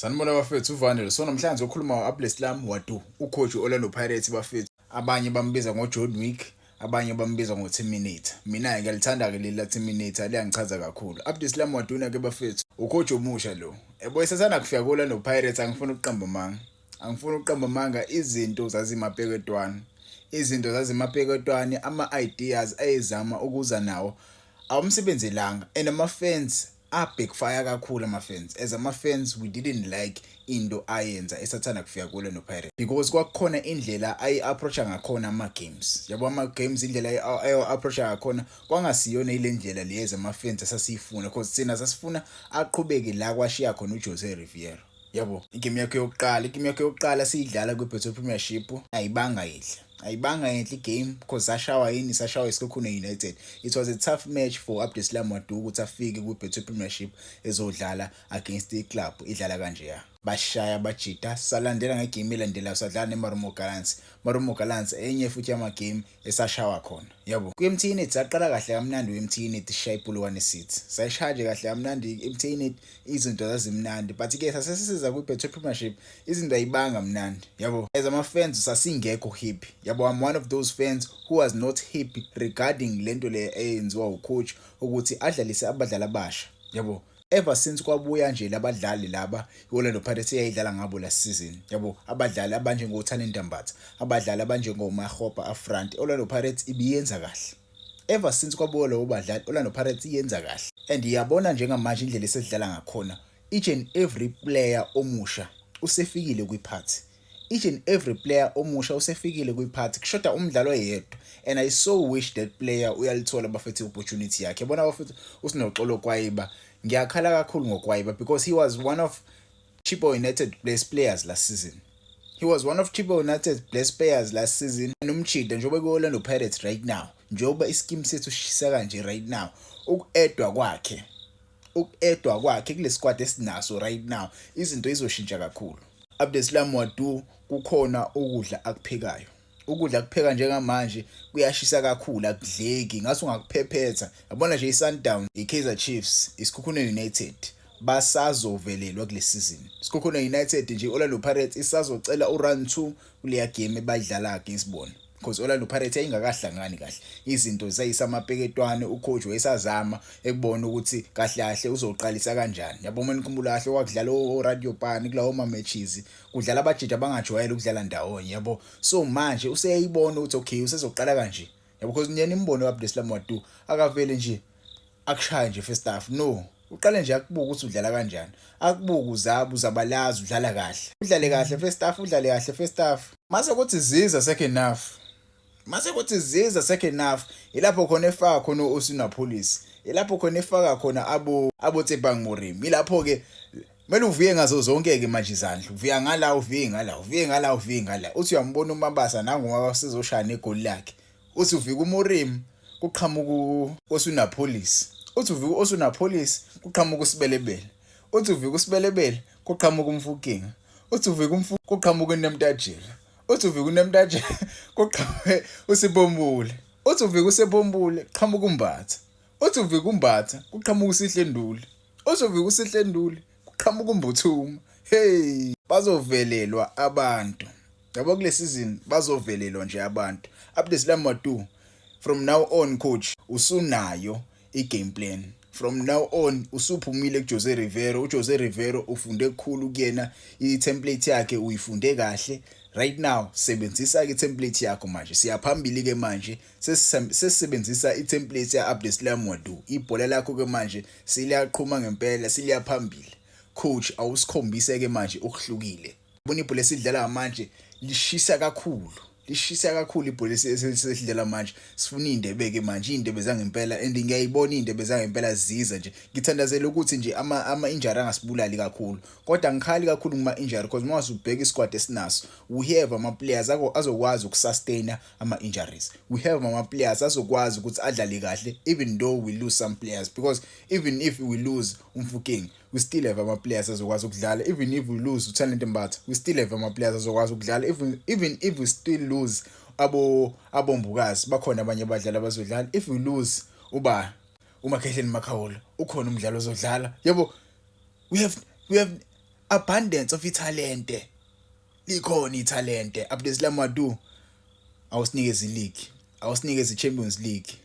Sanibona bafethu uVanele. So namhlanje okhuluma uAbdeslam Wadu, ucoach Orlando Pirates bafethu. Abanye bambiza ngoJohn Wick, abanye bambiza ngoTerminator. Mina ngiyalithanda ke leli Terminator liyangichaza kakhulu. Abdeslam Wadu ke bafethu, ucoach omusha lo. Ebo sesana kufika koLorlando Pirates angifuni ukuqamba manga. Angifuni ukuqamba manga izinto zazimapeketwana. Izinto zazimapeketwana ama-ideas ayezama ukuza nawo awumsebenzelanga and ama-fans backfire kakhulu ama-fans. As ama-fans we didn't like into ayenza esathanda kufika kulo no Pirates because kwakukhona indlela ayi-approacha ngakhona ama-games. Yabo ama-games indlela ayi-approacha ngakhona kwangasiyona ile ndlela lezi ama-fans asasiyifuna because thina sasifuna aqhubeke la kwashiya khona uJose Riviero. Yabo igame yakhe yokuqala siyidlala kwi-Betway Premiership ayibanga yinhle igame because sashawa iSikhukhune United. It was a tough match for Abdeslam Wadu ukuthi afike kwi-Betway Premiership ezodlala against i-club idlala kanje bashaya bajita. Salandela ngegame elandela sadlala neMarumo Gallants. Marumo Gallants enye futhi yama-game esashawa khona. Yabo kwi-MTN saqala kahle kamnandi we-MTN sishaya iPolokwane City. Sayishaje kahle kamnandi MTN izinto zazimnandi but ke sasesiza kwi-Betway Premiership izinto ayibanga mnandi. Yabo as ama-fans sasingekho happy. Yabo I'm one of those fans who was not happy regarding lento le eyenziwa ucoach ukuthi adlalise abadlali abasha. Yabo ever since kwabuya nje labadlali laba iOrlando Pirates eyidlala ngabo last season. Yabo abadlali abanje ngoThandi Mbatha, abadlali abanje ngoMahopa Afront, iOrlando Pirates ibiyenza kahle. Ever since kwabuya lo badlali iOrlando Pirates iyenza kahle and iyabona njengamanje indlela esedlala ngakhona. Each and every player omusha usefikile kwi-party. Each and every player omusha usefikile kwi-party kushoda umdlalo oyedwa and I so wish that player uyalithola bafethu opportunity yakhe. Bona bafethu usinoxolo Kwayiba, ngiyakhala kakhulu ngoKwayiba because he was one of Chippa United best players last season. He was one of Chippa United best players last season. Nomchida njoba kuOrlando Pirates right now, njoba ischeme sethu shisa kanje right now, ukuedwa kwakhe kule squad esinaso right now izinto izoshintsha kakhulu. Abdeslam Wadu kukhona ukudla akuphekayo. Ukudla kupheka njengamanje kuyashisa kakhulu akudleki ngathi ungakuphephetha. Yabona nje iSundowns, iKaizer Chiefs, iSikhukhune United basazovelelwa kule season. iSikhukhune United nje iOrlando Pirates isazocela urun 2 kuleya game ebadlala against bona because iOrlando Pirates ayingakahlangani kahle. Izinto zayisamapeketwane ucoach wayesazama ekubona ukuthi kahle kahle uzoqalisa kanjani. Yabo mina ngikhumbula kahle wakudlala oRadio Pani kulawo matches kudlala abajiji abangajwayele ukudlala ndawonye. Yabo so manje useyibona ukuthi okay usezoqala kanje. Yabo because nyeni imbono kaAbdeslam Wadu akavele nje akushaya nje first half. No, uqale nje akubuka ukuthi udlala kanjani, akubuka uzabalazi udlala kahle, udlale kahle first half, udlale kahle first half. Mase kuthi ziza second half ilapho khona efaka khona uSunapolisi, ilapho khona efaka khona abo Tsebang Morim. Ilapho ke mele uviye ngazo zonke ke manje izandla, uviya ngala uviye ngala uthi uyambona uMabasa nangoba sizoshaya negoli lakhe, uthi uvika uMorim kuqhamuka uSunapolisi, uthi uvika uSunapolisi kuqhamuka uSibelebele, uthi uvika uSibelebele kuqhamuka uMfukinga, uthi uvika kuqhamuka uNemtajela, uthi uvika uNemtajela kuqhamuka uSibombule, uthi uvika uSibombule kuqhamuka uMbatha, uthi uvika uMbatha kuqhamuka uSihlenduli, uthi uvika uSihlenduli kuqhamuka uMbuthuma. Hey, bazovelelwa abantu. Yabo kule season bazovelelwa nje abantu. Abdeslam Wadu, from now on coach usunayo i-game plan. From now on usuphumile kuJose Riviero. uJose Riviero ufunde kukhulu kuyena, i-template yakhe uyifunde kahle. Right now sebenzisa i-template yakho manje. Siyaphambili ke manje sesisebenzisa i-template yaAbdeslam Wadu. Ibhola lakho ke manje siliyaqhuma ngempela, siliyaphambili. Coach awusikhombise ke manje ukuhlukile. Bona ibhola esidlala manje lishisa kakhulu ibhola esidlala manje. Sifuna indebe ke manje, indebe zangempela and ngiyayibona indebe zangempela ziza nje. Ngithandazela ukuthi nje ama-injury angasibulali kakhulu, kodwa ngikhali kakhulu kuma-injury because mase ubheka isquad esinaso, we have ama-players azokwazi ukusustaina ama-injuries. We have ama-players azokwazi ukuthi adlale kahle even though we lose some players, because even if we lose Mfukeng we still have ama-players azokwazi ukudlala. Even if we lose uThandi Mbatha we still have ama-players azokwazi ukudlala. Even if we still lose abombukazi bakhona abanye abadlali abazodlala. If we lose uMakhehleni Makhawula ukhona umdlalo ozodlala. Yabo we have abundance of ithalente likhona ithalente. Abdeslam Wadu awusinikeze ileague, awusinikeze iChampions League.